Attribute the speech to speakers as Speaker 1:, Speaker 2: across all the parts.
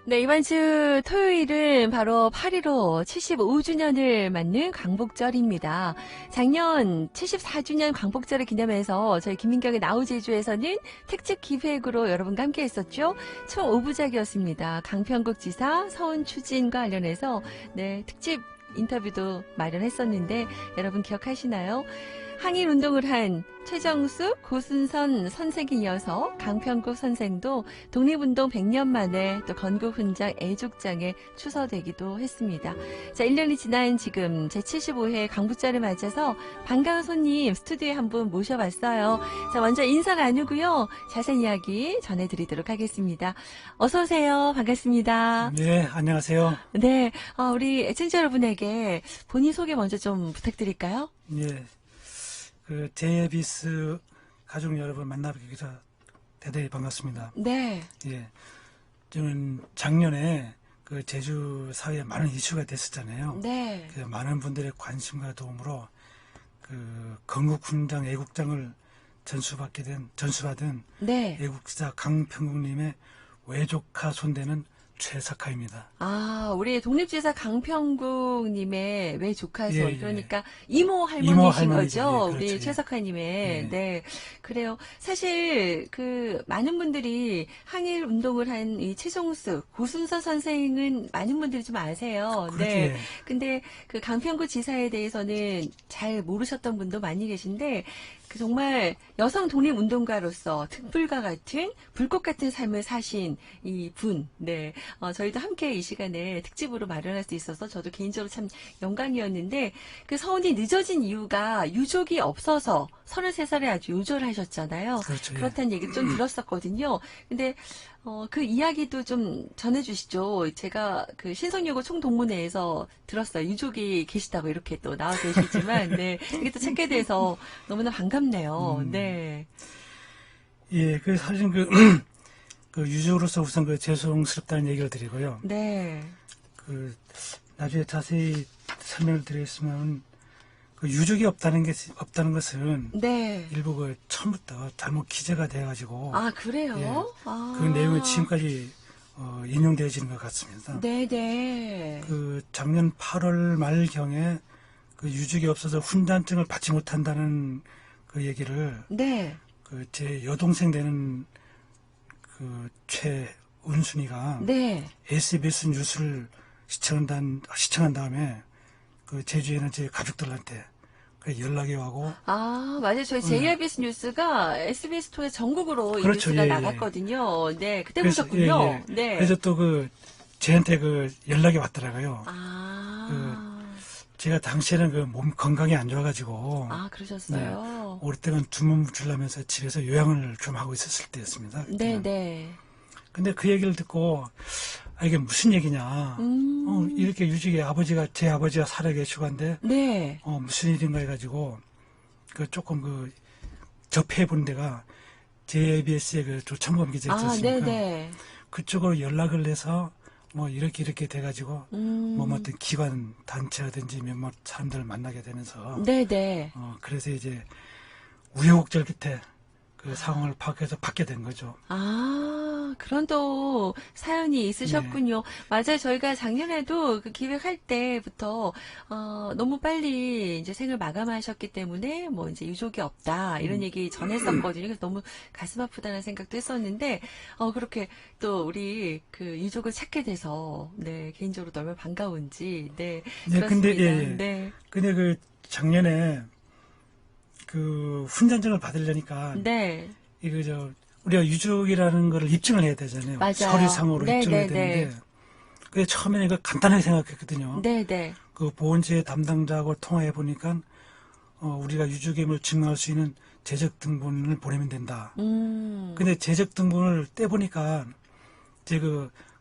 Speaker 1: 네, 이번 주 토요일은 바로 8.15 75주년을 맞는 광복절입니다. 작년 74주년 광복절을 기념해서 저희 김민경의 나우제주에서는 특집 기획으로 여러분과 함께 했었죠. 총 5부작이었습니다. 강평국 지사, 서훈 추진과 관련해서 네, 특집 인터뷰도 마련했었는데 여러분 기억하시나요? 항일 운동을 한 최정숙, 고순선 선생에 이어서 강평국 선생도 독립운동 100년 만에 또 건국훈장 애족장에 추서되기도 했습니다. 자, 1년이 지난 지금 제75회 광복절을 맞아서 반가운 손님 스튜디오에 한 분 모셔봤어요. 자, 먼저 인사 나누고요. 자세한 이야기 전해드리도록 하겠습니다. 어서 오세요. 반갑습니다.
Speaker 2: 네, 안녕하세요.
Speaker 1: 네, 우리 애청자 여러분에게 본인 소개 먼저 좀 부탁드릴까요?
Speaker 2: 예, 제이비스 가족 여러분 만나뵙게 돼서 대단히 반갑습니다.
Speaker 1: 네.
Speaker 2: 예, 저는 작년에 제주 사회에 많은 이슈가 됐었잖아요.
Speaker 1: 네.
Speaker 2: 많은 분들의 관심과 도움으로 건국훈장 애국장을 전수받은
Speaker 1: 네.
Speaker 2: 애국지사 강평국님의 외조카 손대는 최석하입니다.
Speaker 1: 아, 우리 독립지사 강평국님의 외조카손,
Speaker 2: 예, 예.
Speaker 1: 그러니까 이모 할머니신
Speaker 2: 이모 할머니죠.
Speaker 1: 거죠?
Speaker 2: 예,
Speaker 1: 우리
Speaker 2: 그렇죠.
Speaker 1: 최석하님의.
Speaker 2: 예.
Speaker 1: 네. 그래요. 사실, 많은 분들이 항일 운동을 한 이 최종숙, 고순서 선생은 많은 분들이 좀 아세요.
Speaker 2: 그렇죠.
Speaker 1: 네.
Speaker 2: 예.
Speaker 1: 근데 강평국 지사에 대해서는 잘 모르셨던 분도 많이 계신데, 정말 여성 독립운동가로서 특불과 같은 불꽃 같은 삶을 사신 이 분, 네, 저희도 함께 이 시간에 특집으로 마련할 수 있어서 저도 개인적으로 참 영광이었는데 서운이 늦어진 이유가 유족이 없어서 33살에 아주 요절을 하셨잖아요.
Speaker 2: 그렇죠. 예.
Speaker 1: 그렇다는 얘기 좀 들었었거든요. 근데 그 이야기도 좀 전해주시죠. 제가 신성여고 총동문회에서 들었어요. 유족이 계시다고 이렇게 또 나와 계시지만, 네. 이게 또 찾게 돼서 너무나 반갑네요. 네.
Speaker 2: 예, 사실 유족으로서 우선 죄송스럽다는 얘기를 드리고요.
Speaker 1: 네.
Speaker 2: 나중에 자세히 설명을 드리겠으면, 유족이 없다는 것은,
Speaker 1: 네.
Speaker 2: 일부 처음부터 잘못 기재가 돼가지고,
Speaker 1: 아, 그래요?
Speaker 2: 예,
Speaker 1: 아.
Speaker 2: 그 내용이 지금까지, 인용되어지는 것 같습니다.
Speaker 1: 네네.
Speaker 2: 작년 8월 말경에 유족이 없어서 훈장증을 받지 못한다는 얘기를,
Speaker 1: 네.
Speaker 2: 제 여동생 되는 최은순이가
Speaker 1: 네.
Speaker 2: SBS 뉴스를 시청한 다음에 제주에는 제 가족들한테 연락이 와고
Speaker 1: 아, 맞아요. 저희 JIBS 뉴스가 SBS 통해 전국으로 이
Speaker 2: 그렇죠.
Speaker 1: 뉴스가
Speaker 2: 예,
Speaker 1: 나갔거든요. 네, 그때
Speaker 2: 그래서,
Speaker 1: 보셨군요.
Speaker 2: 예, 예.
Speaker 1: 네.
Speaker 2: 그래서 또 제한테 연락이 왔더라고요.
Speaker 1: 아.
Speaker 2: 제가 당시에는 몸 건강이 안 좋아가지고
Speaker 1: 아, 그러셨어요?
Speaker 2: 오랫동안 주문 주려면서 집에서 요양을 좀 하고 있었을 때였습니다.
Speaker 1: 네, 네.
Speaker 2: 근데 그 얘기를 듣고 이게 무슨 얘기냐? 이렇게 제 아버지가 살아계시고 한데
Speaker 1: 네.
Speaker 2: 무슨 일인가 해가지고 조금 접해 본 데가 JBS의 조창범 기자 있지
Speaker 1: 아,
Speaker 2: 않습니까?
Speaker 1: 네네.
Speaker 2: 그쪽으로 연락을 해서 이렇게 돼가지고 어떤 기관 단체라든지 몇몇 사람들을 만나게 되면서
Speaker 1: 네네.
Speaker 2: 그래서 이제 우여곡절 끝에 상황을 파악해서 받게 된 거죠.
Speaker 1: 아, 그런 또 사연이 있으셨군요. 맞아요. 저희가 작년에도 기획할 때부터 너무 빨리 이제 생을 마감하셨기 때문에 이제 유족이 없다 이런 얘기 전했었거든요. 그래서 너무 가슴 아프다는 생각도 했었는데 그렇게 또 우리 유족을 찾게 돼서 네 개인적으로 너무 반가운지 네
Speaker 2: 네,
Speaker 1: 그렇습니다.
Speaker 2: 근데
Speaker 1: 네.
Speaker 2: 근데 작년에 훈장증을 받으려니까
Speaker 1: 네.
Speaker 2: 우리가 유족이라는 거를 입증을 해야 되잖아요.
Speaker 1: 맞아요.
Speaker 2: 서류상으로
Speaker 1: 네,
Speaker 2: 입증을 해야
Speaker 1: 네,
Speaker 2: 되는데
Speaker 1: 네.
Speaker 2: 그게 처음에는 이거 간단하게 생각했거든요.
Speaker 1: 네네.
Speaker 2: 보훈제 담당자하고 통화해 보니까 우리가 유족임을 증명할 수 있는 재적 등본을 보내면 된다. 근데 재적 등본을 떼보니까 제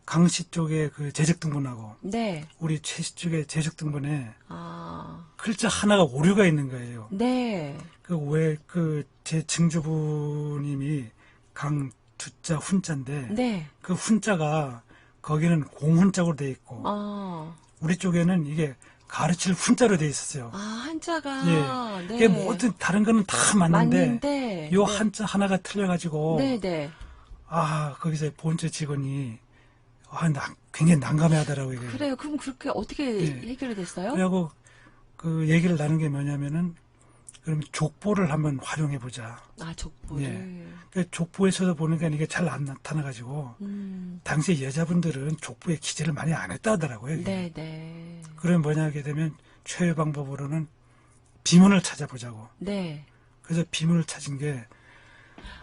Speaker 2: 강씨 쪽에 재적 등본하고
Speaker 1: 네.
Speaker 2: 우리 최씨 쪽에 재적 등본에
Speaker 1: 아.
Speaker 2: 글자 하나가 오류가 있는 거예요.
Speaker 1: 네.
Speaker 2: 제 증조부님이 강두자 훈자인데
Speaker 1: 네.
Speaker 2: 그 훈자가 거기는 공훈자로 돼 있고 우리 쪽에는 이게 가르칠 훈자로 돼 있었어요.
Speaker 1: 아, 한자가.
Speaker 2: 예.
Speaker 1: 네.
Speaker 2: 이게 모든 다른 거는 다 맞는데 요
Speaker 1: 네.
Speaker 2: 한자 하나가 틀려가지고
Speaker 1: 네네.
Speaker 2: 거기서 본체 직원이 굉장히 난감해 하더라고요. 이게.
Speaker 1: 그래요. 그럼 그렇게 어떻게
Speaker 2: 예.
Speaker 1: 해결이 됐어요?
Speaker 2: 그리고 그 얘기를 나눈 게 뭐냐면은, 그럼 족보를 한번 활용해 보자.
Speaker 1: 아, 족보를.
Speaker 2: 예. 그 족보에서도 보니까 이게 잘 안 나타나가지고, 당시 여자분들은 족보에 기재를 많이 안 했다 하더라고요. 이게.
Speaker 1: 네네.
Speaker 2: 그럼 뭐냐 하게 되면, 최후 방법으로는 비문을 찾아보자고.
Speaker 1: 네.
Speaker 2: 그래서 비문을 찾은 게,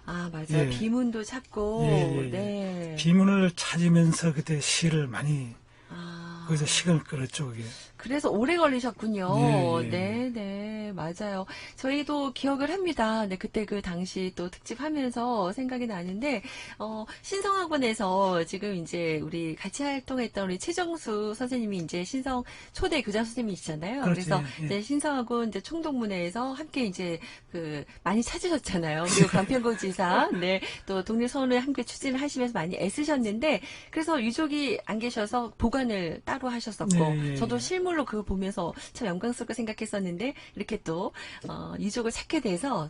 Speaker 1: 아, 맞아요.
Speaker 2: 예.
Speaker 1: 비문도 찾고,
Speaker 2: 예, 예, 예.
Speaker 1: 네.
Speaker 2: 비문을 찾으면서 그때 시를 많이,
Speaker 1: 아.
Speaker 2: 거기서 시간을 끌었죠, 그게.
Speaker 1: 그래서 오래 걸리셨군요.
Speaker 2: 예, 예,
Speaker 1: 네, 네, 맞아요. 저희도 기억을 합니다. 네, 그때 그 당시 또 특집 하면서 생각이 나는데, 신성학원에서 지금 이제 우리 같이 활동했던 우리 최정수 선생님이 이제 신성 초대 교장 선생님이시잖아요.
Speaker 2: 그렇지,
Speaker 1: 그래서
Speaker 2: 예.
Speaker 1: 이제 신성학원 이제 총동문회에서 함께 이제 그 많이 찾으셨잖아요. 그리고 강평구지사, 네, 또 독립선언을 함께 추진을 하시면서 많이 애쓰셨는데, 그래서 유족이 안 계셔서 보관을 따로 하셨었고,
Speaker 2: 네, 예,
Speaker 1: 저도
Speaker 2: 예.
Speaker 1: 실물로 그거 보면서 참 영광스럽게 생각했었는데 이렇게 또 유족을 찾게 돼서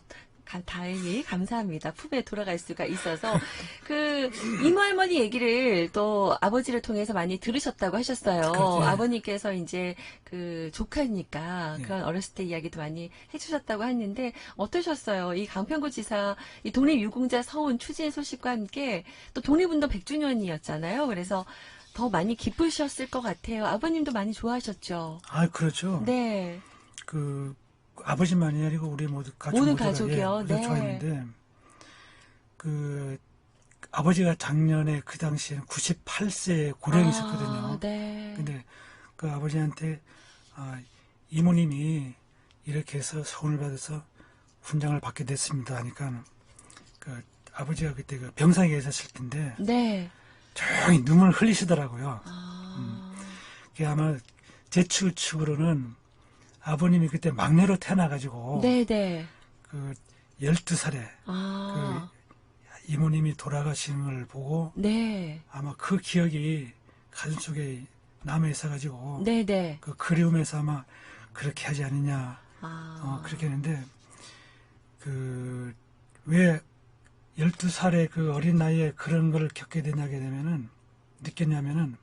Speaker 1: 다행히 감사합니다. 품에 돌아갈 수가 있어서 그 이모 할머니 얘기를 또 아버지를 통해서 많이 들으셨다고 하셨어요.
Speaker 2: 그렇죠.
Speaker 1: 아버님께서 이제 그 조카니까
Speaker 2: 예.
Speaker 1: 그런 어렸을 때 이야기도 많이 해주셨다고 했는데 어떠셨어요? 이 강평구지사 이 독립유공자 서운 추진 소식과 함께 또 독립운동 100주년이었잖아요. 그래서 더 많이 기쁘셨을 것 같아요. 아버님도 많이 좋아하셨죠?
Speaker 2: 아, 그렇죠.
Speaker 1: 네.
Speaker 2: 그, 아버지만이 아니고 우리 모두 가족
Speaker 1: 모든
Speaker 2: 모두가,
Speaker 1: 가족이요.
Speaker 2: 예,
Speaker 1: 네.
Speaker 2: 좋아했는데, 그, 아버지가 작년에 그 당시에는 98세 고령이셨거든요.
Speaker 1: 아, 네.
Speaker 2: 근데 그 아버지한테, 이모님이 이렇게 해서 서운을 받아서 훈장을 받게 됐습니다 하니까, 그, 아버지가 그때 그 병상에 계셨을 텐데,
Speaker 1: 네.
Speaker 2: 조용히 눈물을 흘리시더라고요.
Speaker 1: 아,
Speaker 2: 그게 아마 제 추측으로는 아버님이 그때 막내로 태어나가지고
Speaker 1: 네네.
Speaker 2: 그 12살에
Speaker 1: 아,
Speaker 2: 이모님이 돌아가시는 걸 보고
Speaker 1: 네.
Speaker 2: 아마 그 기억이 가슴속에 남아 있어가지고
Speaker 1: 네네.
Speaker 2: 그 그리움에서 아마 그렇게 하지 않느냐
Speaker 1: 아,
Speaker 2: 그렇게 했는데 그 왜 12살의 그 어린 나이에 그런 걸 겪게 되냐게 되면은 느꼈냐면은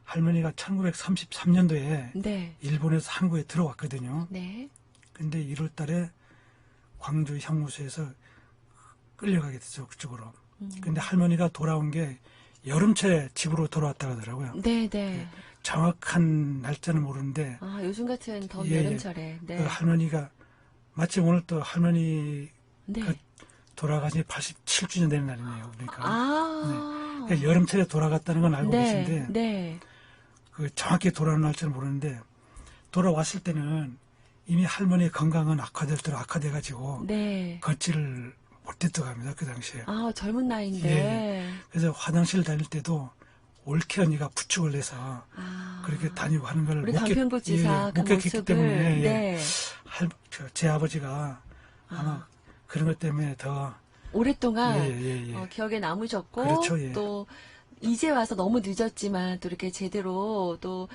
Speaker 2: 할머니가 1933년도에
Speaker 1: 네.
Speaker 2: 일본에서 한국에 들어왔거든요.
Speaker 1: 네.
Speaker 2: 근데 1월 달에 광주 형무소에서 끌려가게 됐죠, 그쪽으로. 근데 할머니가 돌아온 게 여름철에 집으로 돌아왔다고 하더라고요.
Speaker 1: 네네.
Speaker 2: 정확한 날짜는 모르는데
Speaker 1: 아, 요즘 같은 더운
Speaker 2: 예, 예.
Speaker 1: 여름철에. 네.
Speaker 2: 그 할머니가 마침 오늘 또 할머니
Speaker 1: 네.
Speaker 2: 돌아가신 지 87주년 되는 날이네요. 그러니까.
Speaker 1: 아.
Speaker 2: 그러니까 여름철에 돌아갔다는 건 알고
Speaker 1: 네.
Speaker 2: 계신데
Speaker 1: 네.
Speaker 2: 그 정확히 돌아오는 날짜는 모르는데 돌아왔을 때는 이미 할머니의 건강은 악화될 대로 악화돼가지고
Speaker 1: 네.
Speaker 2: 걷지를 못했다고 합니다. 그 당시에.
Speaker 1: 아, 젊은 나이인데.
Speaker 2: 예. 그래서 화장실 다닐 때도 옳게 언니가 부축을 해서
Speaker 1: 아.
Speaker 2: 그렇게 다니고 하는 걸
Speaker 1: 우리 강평구지사 그
Speaker 2: 목격했기
Speaker 1: 모습을.
Speaker 2: 때문에 예.
Speaker 1: 네.
Speaker 2: 제 아버지가 아마 그런 것 때문에 더
Speaker 1: 오랫동안
Speaker 2: 예.
Speaker 1: 기억에 남으셨고
Speaker 2: 그렇죠, 예.
Speaker 1: 또 이제 와서 너무 늦었지만 또 이렇게 제대로 또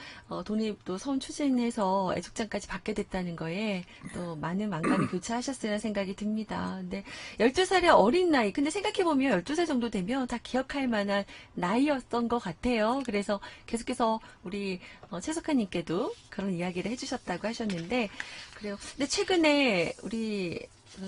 Speaker 1: 독립 또 서운 추진해서 애국장까지 받게 됐다는 거에 또 많은 만감이 교차하셨으리라 생각이 듭니다. 근데 12살의 어린 나이, 근데 생각해보면 12살 정도 되면 다 기억할 만한 나이였던 것 같아요. 그래서 계속해서 우리 최석하님께도 그런 이야기를 해주셨다고 하셨는데 그래요. 근데 최근에 우리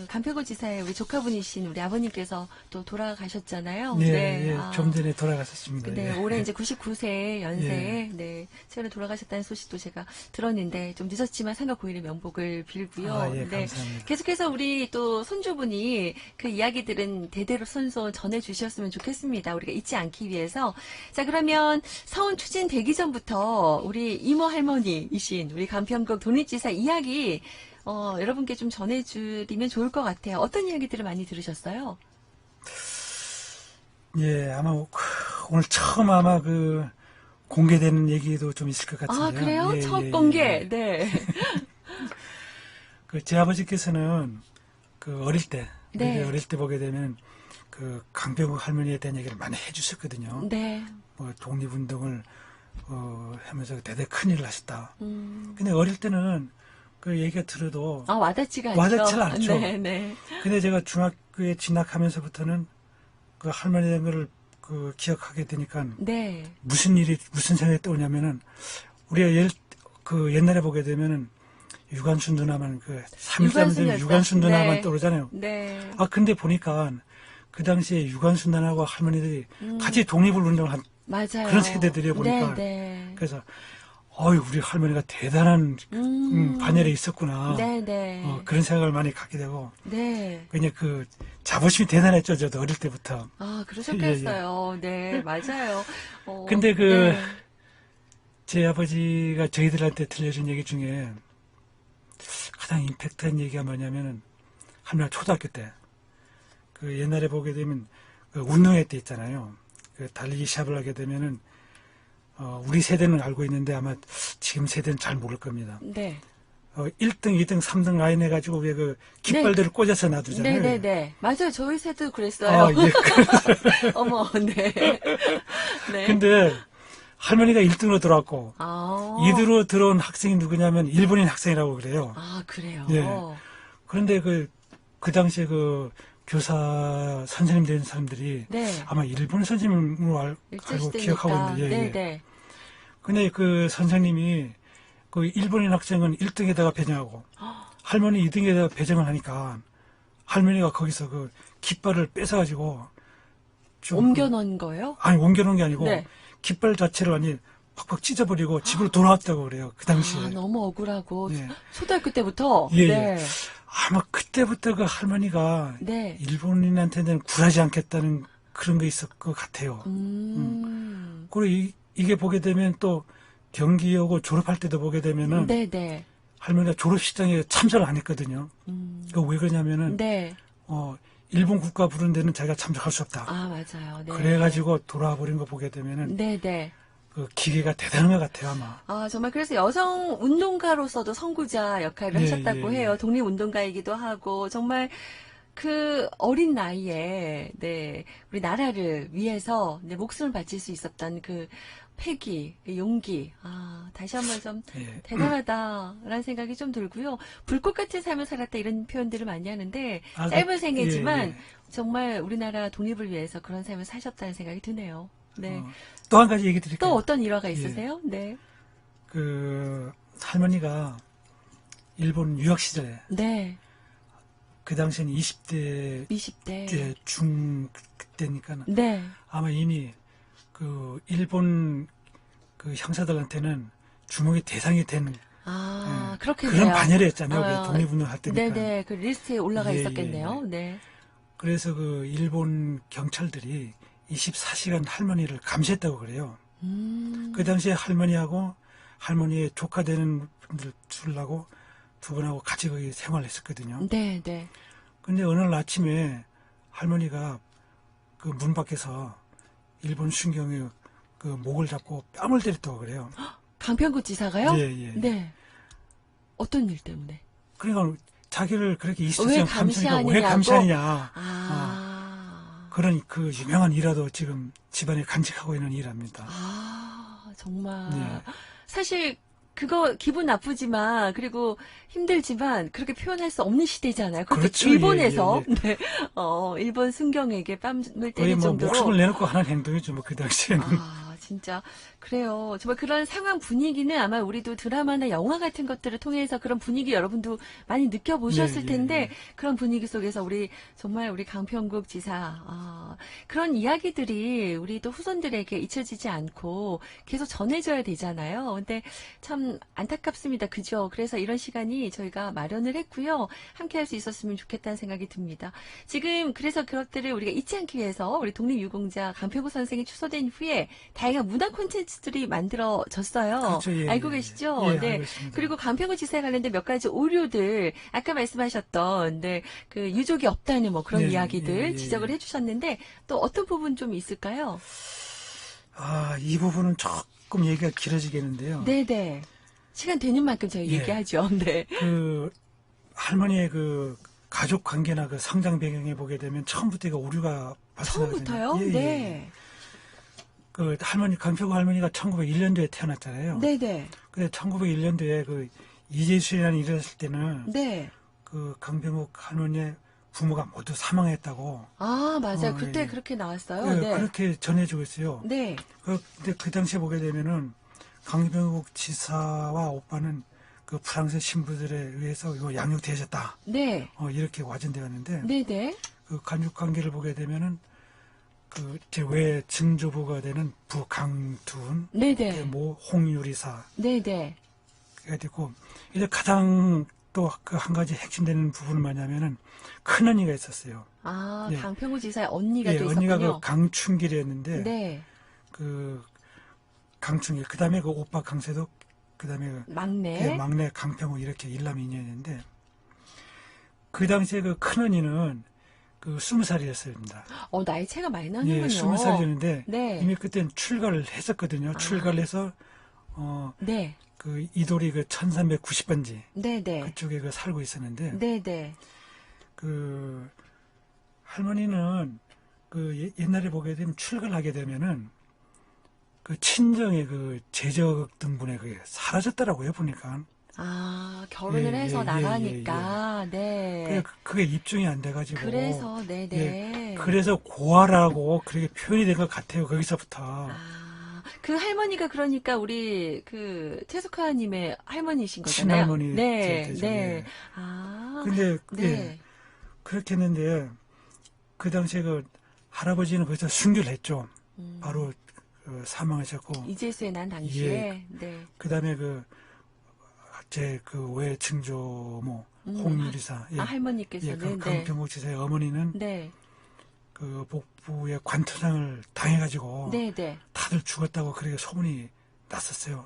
Speaker 1: 강평구지사의 우리 조카분이신 우리 아버님께서 또 돌아가셨잖아요.
Speaker 2: 네, 예.
Speaker 1: 아.
Speaker 2: 좀 전에 돌아가셨습니다.
Speaker 1: 네,
Speaker 2: 예.
Speaker 1: 올해 이제 99세 연세에 네, 최근에 돌아가셨다는 소식도 제가 들었는데 좀 늦었지만 상가 고인의 명복을 빌고요.
Speaker 2: 아, 예,
Speaker 1: 네,
Speaker 2: 감사합니다.
Speaker 1: 계속해서 우리 또 손주분이 그 이야기들은 대대로 손손 전해주셨으면 좋겠습니다. 우리가 잊지 않기 위해서. 자, 그러면 서운 추진 되기 전부터 우리 이모 할머니이신 우리 강평구 독립지사 이야기 여러분께 좀 전해드리면 좋을 것 같아요. 어떤 이야기들을 많이 들으셨어요?
Speaker 2: 예, 아마 오늘 처음 아마 그 공개되는 얘기도 좀 있을 것 같은데요.
Speaker 1: 아, 그래요?
Speaker 2: 예,
Speaker 1: 첫
Speaker 2: 예,
Speaker 1: 공개.
Speaker 2: 예.
Speaker 1: 네.
Speaker 2: 그 제 아버지께서는 그 어릴 때,
Speaker 1: 네.
Speaker 2: 우리 어릴 때 보게 되면 그 강병국 할머니에 대한 얘기를 많이 해주셨거든요.
Speaker 1: 네.
Speaker 2: 뭐 독립운동을 하면서 대대 큰일을 하셨다.
Speaker 1: 음.
Speaker 2: 근데 어릴 때는 그 얘기가 들어도
Speaker 1: 와닿지가 않죠.
Speaker 2: 와닿지는 않죠.
Speaker 1: 네, 네.
Speaker 2: 근데 제가 중학교에 진학하면서부터는 그 할머니의 걸 그 기억하게 되니까
Speaker 1: 네.
Speaker 2: 무슨 생각이 떠오냐면은 우리가 그 옛날에 보게 되면은 유관순 누나만 그 3.13 되면 유관순 누나만
Speaker 1: 네.
Speaker 2: 떠오르잖아요.
Speaker 1: 네.
Speaker 2: 근데 보니까 그 당시에 유관순 누나하고 할머니들이 같이 독립을 운동을 한
Speaker 1: 맞아요.
Speaker 2: 그런 세대들이야 보니까
Speaker 1: 네.
Speaker 2: 그래서 우리 할머니가 대단한 반열에 있었구나.
Speaker 1: 네네.
Speaker 2: 그런 생각을 많이 갖게 되고
Speaker 1: 네.
Speaker 2: 그냥 그 자부심이 대단했죠. 저도 어릴 때부터.
Speaker 1: 그러셨겠어요. 네, 맞아요.
Speaker 2: 근데
Speaker 1: 네.
Speaker 2: 제 아버지가 저희들한테 들려준 얘기 중에 가장 임팩트한 얘기가 뭐냐면은 할머니가 초등학교 때 그 옛날에 보게 되면 그 운동회 때 있잖아요. 그 달리기 시합을 하게 되면은 우리 세대는 알고 있는데 아마 지금 세대는 잘 모를 겁니다.
Speaker 1: 네.
Speaker 2: 1등, 2등, 3등 라인 해가지고 왜 그 깃발들을 꽂아서 놔두잖아요.
Speaker 1: 네네네. 맞아요. 저희 세대도 그랬어요.
Speaker 2: 예.
Speaker 1: 어머, 네. 네.
Speaker 2: 근데 할머니가 1등으로 들어왔고 2등으로 들어온 학생이 누구냐면 일본인 학생이라고 그래요.
Speaker 1: 그래요?
Speaker 2: 예. 그런데 그 당시에 그 교사 선생님 된 사람들이
Speaker 1: 네.
Speaker 2: 아마 일본 선생님으로 알고
Speaker 1: 일제시대니까.
Speaker 2: 기억하고 있는데
Speaker 1: 네네.
Speaker 2: 근데 그 선생님이 그 일본인 학생은 1등에다가 배정하고 할머니 2등에다가 배정을 하니까 할머니가 거기서 그 깃발을 뺏어가지고 좀
Speaker 1: 옮겨 놓은 거예요?
Speaker 2: 아니 옮겨 놓은 게 아니고
Speaker 1: 네.
Speaker 2: 깃발 자체를 완전히 팍팍 찢어버리고 집으로 돌아왔다고 그래요. 그 당시에.
Speaker 1: 너무 억울하고.
Speaker 2: 예.
Speaker 1: 초등학교 때부터?
Speaker 2: 예,
Speaker 1: 네.
Speaker 2: 아마 그때부터 그 할머니가
Speaker 1: 네.
Speaker 2: 일본인한테는 굴하지 않겠다는 그런 게 있을 것 같아요. 그리고 이게 보게 되면 또 경기 오고 졸업할 때도 보게 되면은
Speaker 1: 네네.
Speaker 2: 할머니가 졸업식장에 참석을 안 했거든요. 그 왜 그러냐면은
Speaker 1: 네.
Speaker 2: 일본 국가 부른 데는 자기가 참석할 수 없다.
Speaker 1: 맞아요. 네.
Speaker 2: 그래가지고 돌아와 버린 거 보게 되면은
Speaker 1: 네네.
Speaker 2: 그 기계가 대단한 것 같아요 아마.
Speaker 1: 정말 그래서 여성 운동가로서도 선구자 역할을
Speaker 2: 예,
Speaker 1: 하셨다고
Speaker 2: 예,
Speaker 1: 해요.
Speaker 2: 예.
Speaker 1: 독립운동가이기도 하고 정말 그 어린 나이에 네 우리 나라를 위해서 네, 목숨을 바칠 수 있었던 그 패기, 그 용기. 다시 한번 좀
Speaker 2: 예.
Speaker 1: 대단하다라는 생각이 좀 들고요. 불꽃 같은 삶을 살았다 이런 표현들을 많이 하는데
Speaker 2: 그,
Speaker 1: 짧은 생애지만
Speaker 2: 예, 예.
Speaker 1: 정말 우리나라 독립을 위해서 그런 삶을 사셨다는 생각이 드네요. 네.
Speaker 2: 또 한 가지 얘기 드릴게요.
Speaker 1: 또 어떤 일화가 있으세요? 네.
Speaker 2: 그 할머니가 일본 유학 시절에
Speaker 1: 네.
Speaker 2: 그 당시에는 20대
Speaker 1: 20대.
Speaker 2: 그때니까
Speaker 1: 네.
Speaker 2: 아마 이미 그 일본 그 형사들한테는 주목의 대상이 되는
Speaker 1: 그렇게
Speaker 2: 그런
Speaker 1: 돼요.
Speaker 2: 반열이었잖아요. 그 독립운동 할 때니까.
Speaker 1: 네네. 그 리스트에 올라가
Speaker 2: 예,
Speaker 1: 있었겠네요.
Speaker 2: 예, 예.
Speaker 1: 네.
Speaker 2: 그래서 그 일본 경찰들이 24시간 할머니를 감시했다고 그래요. 그 당시에 할머니하고 할머니의 조카 되는 분들 둘하고 두 분하고 같이 거기 생활했었거든요.
Speaker 1: 네, 네.
Speaker 2: 근데 어느 날 아침에 할머니가 그 문 밖에서 일본 순경이 그 목을 잡고 뺨을 때렸다고 그래요.
Speaker 1: 강평구 지사가요?
Speaker 2: 예, 예.
Speaker 1: 네. 어떤 일 때문에?
Speaker 2: 그러니까 자기를 그렇게
Speaker 1: 왜
Speaker 2: 24시간 감시하니까 왜
Speaker 1: 감시하느냐고?
Speaker 2: 감시하느냐. 그런 그 유명한 일화도 지금 집안에 간직하고 있는 일합니다.
Speaker 1: 정말.
Speaker 2: 네.
Speaker 1: 사실 그거 기분 나쁘지만 그리고 힘들지만 그렇게 표현할 수 없는 시대잖아요. 그것도
Speaker 2: 그렇죠.
Speaker 1: 일본에서
Speaker 2: 예, 예, 예.
Speaker 1: 네. 일본 순경에게 뺨을
Speaker 2: 거의
Speaker 1: 때릴
Speaker 2: 뭐
Speaker 1: 정도로
Speaker 2: 목숨을 내놓고 하는 행동이죠. 뭐 그 당시에는.
Speaker 1: 진짜 그래요. 정말 그런 상황 분위기는 아마 우리도 드라마나 영화 같은 것들을 통해서 그런 분위기 여러분도 많이 느껴보셨을
Speaker 2: 예, 예,
Speaker 1: 텐데
Speaker 2: 예.
Speaker 1: 그런 분위기 속에서 정말 우리 강평국 지사 그런 이야기들이 우리 또 후손들에게 잊혀지지 않고 계속 전해져야 되잖아요. 근데 참 안타깝습니다. 그죠? 그래서 이런 시간이 저희가 마련을 했고요. 함께 할 수 있었으면 좋겠다는 생각이 듭니다. 지금 그래서 그것들을 우리가 잊지 않기 위해서 우리 독립유공자 강평국 선생이 추서된 후에 다양한 문화 콘텐츠들이 만들어졌어요.
Speaker 2: 그렇죠. 예,
Speaker 1: 알고
Speaker 2: 예,
Speaker 1: 계시죠?
Speaker 2: 예,
Speaker 1: 네.
Speaker 2: 알고 있습니다.
Speaker 1: 그리고 강평구 지사에 관련된 몇 가지 오류들 아까 말씀하셨던 그 유족이 없다는 뭐 그런
Speaker 2: 예,
Speaker 1: 이야기들
Speaker 2: 예, 예,
Speaker 1: 지적을
Speaker 2: 예.
Speaker 1: 해주셨는데 또 어떤 부분 좀 있을까요?
Speaker 2: 이 부분은 조금 얘기가 길어지겠는데요.
Speaker 1: 네네. 시간 되는 만큼 저희
Speaker 2: 예.
Speaker 1: 얘기하죠. 네.
Speaker 2: 그 할머니의 그 가족 관계나 그 성장 배경에 보게 되면 처음부터 오류가 발생하거든요.
Speaker 1: 처음부터요?
Speaker 2: 예, 예.
Speaker 1: 네.
Speaker 2: 그 강평구 할머니가 1901년도에 태어났잖아요.
Speaker 1: 네네.
Speaker 2: 근데 1901년도에 그 이재수이라는 일을 했을 때는
Speaker 1: 네.
Speaker 2: 그 강평구 할머니의 부모가 모두 사망했다고.
Speaker 1: 아, 맞아요.
Speaker 2: 어,
Speaker 1: 그때
Speaker 2: 예.
Speaker 1: 그렇게 나왔어요.
Speaker 2: 예,
Speaker 1: 네.
Speaker 2: 그렇게 전해지고 있어요.
Speaker 1: 네.
Speaker 2: 근데 그 당시에 보게 되면은 강병국 지사와 오빠는 그 프랑스 신부들에 의해서 이거 양육되어졌다.
Speaker 1: 네.
Speaker 2: 이렇게 와전되었는데
Speaker 1: 네네.
Speaker 2: 그 간육 관계를 보게 되면은 그 제 외 증조부가 되는 부강둔,
Speaker 1: 네네.
Speaker 2: 모 홍유리사가
Speaker 1: 네네.
Speaker 2: 되고 이제 가장 또 그 한 가지 핵심되는 부분은 뭐냐면은 큰 언니가 있었어요.
Speaker 1: 아,
Speaker 2: 예.
Speaker 1: 강평구 지사의 언니가 또
Speaker 2: 언니가
Speaker 1: 있었군요.
Speaker 2: 그 강춘길이었는데
Speaker 1: 네.
Speaker 2: 그 강춘길 그다음에 그 오빠 강세덕 그다음에 그
Speaker 1: 막내.
Speaker 2: 막내 강평우 이렇게 일남이녀였는데 그 당시에 그 큰 언니는 그 20살이었습니다.
Speaker 1: 나이 차가 많이
Speaker 2: 예,
Speaker 1: 나는군요.
Speaker 2: 20살이었는데
Speaker 1: 네.
Speaker 2: 이미 그때는 출가를 했었거든요. 출가를 해서
Speaker 1: 네.
Speaker 2: 그 이도리 그 1390번지
Speaker 1: 네네.
Speaker 2: 그쪽에 그 살고 있었는데
Speaker 1: 네네.
Speaker 2: 그 할머니는 그 옛날에 보게 되면 출가를 하게 되면은 그 친정의 그 재적 등분에 그게 사라졌더라고요 보니까.
Speaker 1: 아, 결혼을
Speaker 2: 예,
Speaker 1: 해서
Speaker 2: 예,
Speaker 1: 나가니까, 네.
Speaker 2: 그게 입증이 안 돼가지고.
Speaker 1: 그래서, 네네.
Speaker 2: 예, 그래서 고아라고 그렇게 표현이 된 것 같아요 거기서부터.
Speaker 1: 아, 그 할머니가 그러니까 우리 그 태숙하님의 할머니신 거잖아요.
Speaker 2: 친할머니
Speaker 1: 네,
Speaker 2: 되죠,
Speaker 1: 네.
Speaker 2: 예.
Speaker 1: 아,
Speaker 2: 근데
Speaker 1: 네.
Speaker 2: 예, 그렇게 했는데 그 당시에 그 할아버지는 거기서 순교를 했죠. 바로 사망하셨고.
Speaker 1: 이재수의 난 당시에, 네.
Speaker 2: 그다음에 제 그 외 증조모 홍유리사
Speaker 1: 아, 할머니께서는,
Speaker 2: 그
Speaker 1: 네.
Speaker 2: 강평국 지사의 어머니는
Speaker 1: 네.
Speaker 2: 그 복부에 관투상을 당해가지고
Speaker 1: 네, 네.
Speaker 2: 다들 죽었다고 그렇게 소문이 났었어요.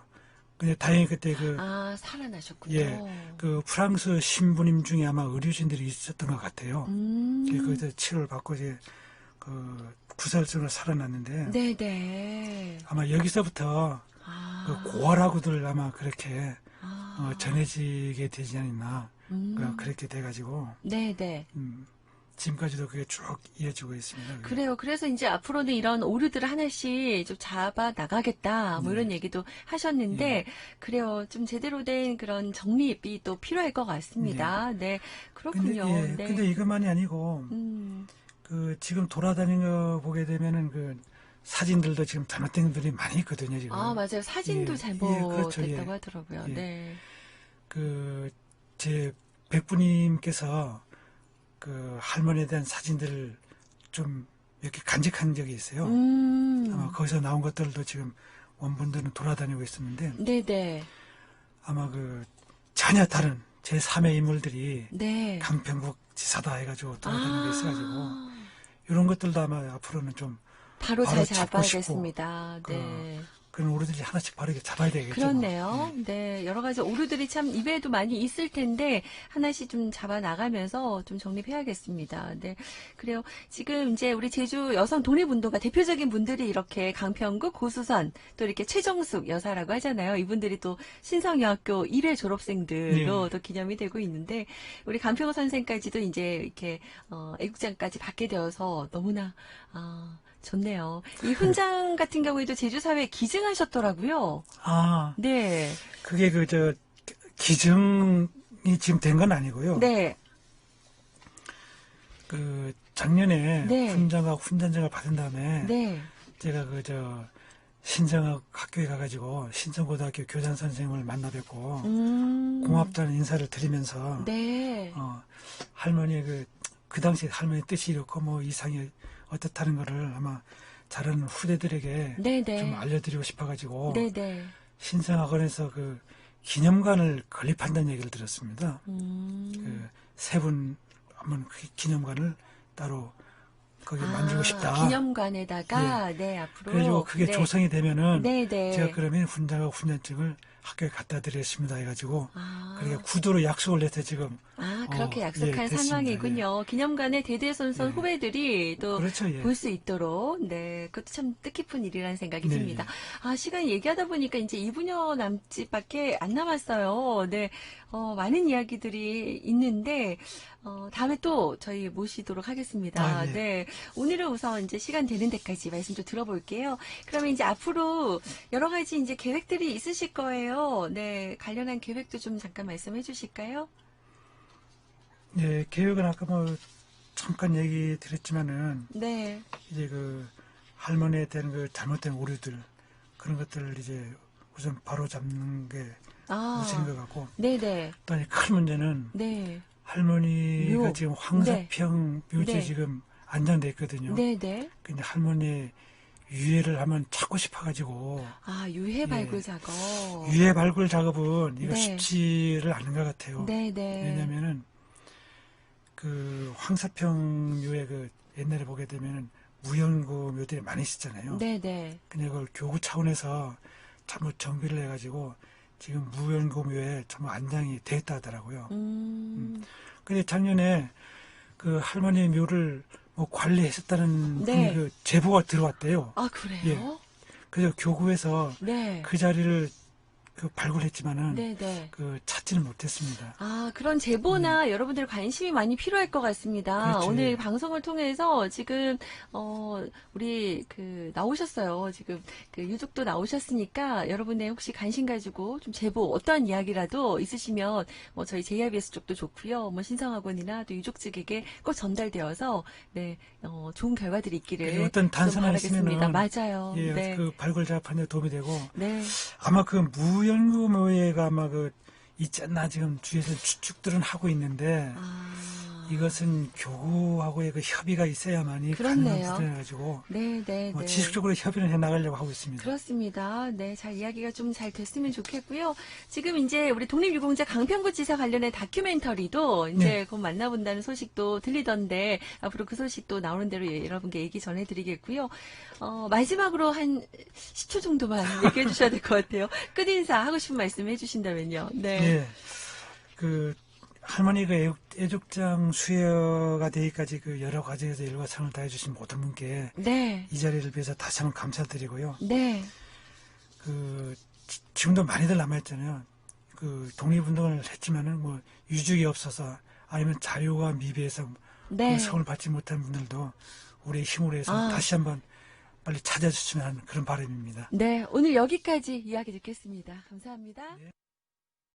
Speaker 2: 근데 다행히 그때
Speaker 1: 아, 살아나셨군요.
Speaker 2: 그 프랑스 신부님 중에 아마 의료진들이 있었던 것 같아요. 거기서 치료를 받고 이제 그 구살증으로 살아났는데
Speaker 1: 네네.
Speaker 2: 아마 여기서부터 그 고아라고들 아마 그렇게 전해지게 되지 않았나 그렇게 돼가지고
Speaker 1: 네네.
Speaker 2: 지금까지도 그게 쭉 이어지고 있습니다.
Speaker 1: 그래요. 그래서 이제 앞으로는 이런 오류들을 하나씩 좀 잡아 나가겠다. 뭐 이런 얘기도 하셨는데, 그래요. 좀 제대로 된 그런 정립이 또 필요할 것 같습니다. 네. 그렇군요. 네.
Speaker 2: 근데 이것만이 아니고, 그 지금 돌아다니는 거 보게 되면은 그 사진들도 지금 잘못된 분들이 많이 있거든요, 지금.
Speaker 1: 아, 맞아요. 사진도
Speaker 2: 그렇죠,
Speaker 1: 잘못됐다고 하더라고요. 네.
Speaker 2: 제 백부님께서 그 할머니에 대한 사진들을 좀 이렇게 간직한 적이 있어요. 아마 거기서 나온 것들도 지금 원본들은 돌아다니고 있었는데,
Speaker 1: 네네.
Speaker 2: 아마 그 전혀 다른 제3의 인물들이
Speaker 1: 네.
Speaker 2: 강평국 지사다 해가지고 돌아다니고 있어가지고, 이런 것들도 아마 앞으로는 좀
Speaker 1: 바로 잘
Speaker 2: 잡고
Speaker 1: 잡아야겠습니다.
Speaker 2: 싶고,
Speaker 1: 네.
Speaker 2: 그런 오류들이 하나씩 바르게 잡아야 되겠죠.
Speaker 1: 그렇네요. 네. 여러 가지 오류들이 참 입에도 많이 있을 텐데, 하나씩 좀 잡아 나가면서 좀 정립해야겠습니다. 네. 그래요. 지금 이제 우리 제주 여성 독립운동가 대표적인 분들이 이렇게 강평국, 고수선, 또 이렇게 최정숙 여사라고 하잖아요. 이분들이 또 신성여학교 1회 졸업생들로 또 기념이 되고 있는데, 우리 강평국 선생까지도 이제 이렇게, 애국장까지 받게 되어서 너무나, 좋네요. 이 훈장 같은 경우에도 제주사회에 기증하셨더라고요.
Speaker 2: 아,
Speaker 1: 네.
Speaker 2: 그게 기증이 지금 된 건 아니고요.
Speaker 1: 네.
Speaker 2: 그 작년에
Speaker 1: 네.
Speaker 2: 훈장을 받은 다음에
Speaker 1: 네.
Speaker 2: 제가 신정학 학교에 가가지고 신정고등학교 교장 선생님을 만나 뵙고 고맙다는 인사를 드리면서
Speaker 1: 네.
Speaker 2: 할머니의 그 당시 할머니 뜻이 이렇고 뭐 이상이 어떻다는 거를 아마 다른 후대들에게
Speaker 1: 네네.
Speaker 2: 좀 알려드리고 싶어가지고
Speaker 1: 네네.
Speaker 2: 신성학원에서 그 기념관을 건립한다는 얘기를 들었습니다. 그 세 분 한번 그 기념관을 따로 거기 만들고 싶다.
Speaker 1: 기념관에다가 네 앞으로
Speaker 2: 그래가지고 그게 조성이 되면은
Speaker 1: 네네.
Speaker 2: 제가 그러면 훈장하고 훈장증을 학교에 갖다 드리겠습니다 해가지고 그러니까 구두로 약속을 해서 지금
Speaker 1: 그렇게 약속한
Speaker 2: 됐습니다.
Speaker 1: 상황이군요. 기념관에 대대손손 후배들이 또
Speaker 2: 그렇죠,
Speaker 1: 볼 수 있도록 네 그것도 참 뜻깊은 일이라는 생각이
Speaker 2: 네,
Speaker 1: 듭니다. 시간 얘기하다 보니까 이제 2분여 남짓밖에 안 남았어요. 네 많은 이야기들이 있는데 다음에 또 저희 모시도록 하겠습니다.
Speaker 2: 네.
Speaker 1: 네 오늘은 우선 이제 시간 되는 데까지 말씀 좀 들어볼게요. 그러면 이제 앞으로 여러 가지 이제 계획들이 있으실 거예요. 네 관련한 계획도 좀 잠깐 말씀해 주실까요?
Speaker 2: 네, 계획은 아까 잠깐 얘기 드렸지만은
Speaker 1: 네.
Speaker 2: 이제 그 할머니에 대한 그 잘못된 오류들 그런 것들을 이제 우선 바로 잡는 게 우선인 것 같고
Speaker 1: 네네.
Speaker 2: 또 큰 문제는
Speaker 1: 네.
Speaker 2: 할머니가
Speaker 1: 묘.
Speaker 2: 지금 황사평 묘지에
Speaker 1: 네.
Speaker 2: 지금 안장돼 있거든요.
Speaker 1: 네네.
Speaker 2: 근데 할머니 유해를 하면 찾고 싶어가지고
Speaker 1: 유해 발굴 작업.
Speaker 2: 유해 발굴 작업은 이거
Speaker 1: 네.
Speaker 2: 쉽지를 않은 것 같아요.
Speaker 1: 네네.
Speaker 2: 왜냐면은 그 황사평 묘에 그 옛날에 보게 되면은 무연고 묘들이 많이 있었잖아요.
Speaker 1: 네네.
Speaker 2: 근데 그걸 교구 차원에서 잘못 정비를 해가지고 지금 무연고 묘에 전부 안장이 돼 있다 하더라고요. 근데 작년에 그 할머니 묘를 뭐 관리했었다는
Speaker 1: 네.
Speaker 2: 분이 그 제보가 들어왔대요.
Speaker 1: 그래요?
Speaker 2: 예. 그래서 교구에서
Speaker 1: 네.
Speaker 2: 그 자리를 그 발굴했지만은
Speaker 1: 네네.
Speaker 2: 그 찾지는 못했습니다.
Speaker 1: 그런 제보나 여러분들 관심이 많이 필요할 것 같습니다.
Speaker 2: 그렇죠.
Speaker 1: 오늘
Speaker 2: 예.
Speaker 1: 방송을 통해서 지금, 우리 나오셨어요. 지금 유족도 나오셨으니까 여러분의 혹시 관심 가지고 좀 제보 어떠한 이야기라도 있으시면 저희 JIBS 쪽도 좋고요. 신성학원이나 또 유족 측에게 꼭 전달되어서 네, 좋은 결과들이 있기를
Speaker 2: 어떤
Speaker 1: 좀
Speaker 2: 단서만
Speaker 1: 바라겠습니다.
Speaker 2: 있으면은
Speaker 1: 맞아요.
Speaker 2: 예,
Speaker 1: 네.
Speaker 2: 그 발굴 작업하는 데 도움이 되고
Speaker 1: 네.
Speaker 2: 아마 그 무연고 묘회가 아마 그 있지 않나 지금 주위에서 추측들은 하고 있는데 이것은 교구하고의 그 협의가 있어야만이
Speaker 1: 그렇네요.
Speaker 2: 가능한 부분이라가지고
Speaker 1: 네.
Speaker 2: 지속적으로 협의를 해 나가려고 하고 있습니다.
Speaker 1: 그렇습니다. 네, 잘 이야기가 좀 잘 됐으면 좋겠고요. 지금 이제 우리 독립유공자 강평구 지사 관련된 다큐멘터리도 이제
Speaker 2: 네.
Speaker 1: 곧 만나본다는 소식도 들리던데 앞으로 그 소식도 나오는 대로 여러분께 얘기 전해드리겠고요. 마지막으로 한 10초 정도만 얘기해 주셔야 될 것 같아요. 끝인사 하고 싶은 말씀 해주신다면요. 네.
Speaker 2: 예, 그 할머니가 애족장 수여가 되기까지 그 여러 과정에서 일과 상을 다해주신 모든 분께
Speaker 1: 네.
Speaker 2: 이 자리를 위해서 다시 한번 감사드리고요.
Speaker 1: 네.
Speaker 2: 그 지금도 많이들 남아있잖아요. 그 독립운동을 했지만은 뭐 유족이 없어서 아니면 자유와 미비해서
Speaker 1: 네.
Speaker 2: 그 성을 받지 못한 분들도 우리의 힘으로 해서 다시 한번 빨리 찾아주시면 하는 그런 바람입니다.
Speaker 1: 네. 오늘 여기까지 이야기 듣겠습니다. 감사합니다.
Speaker 2: 네.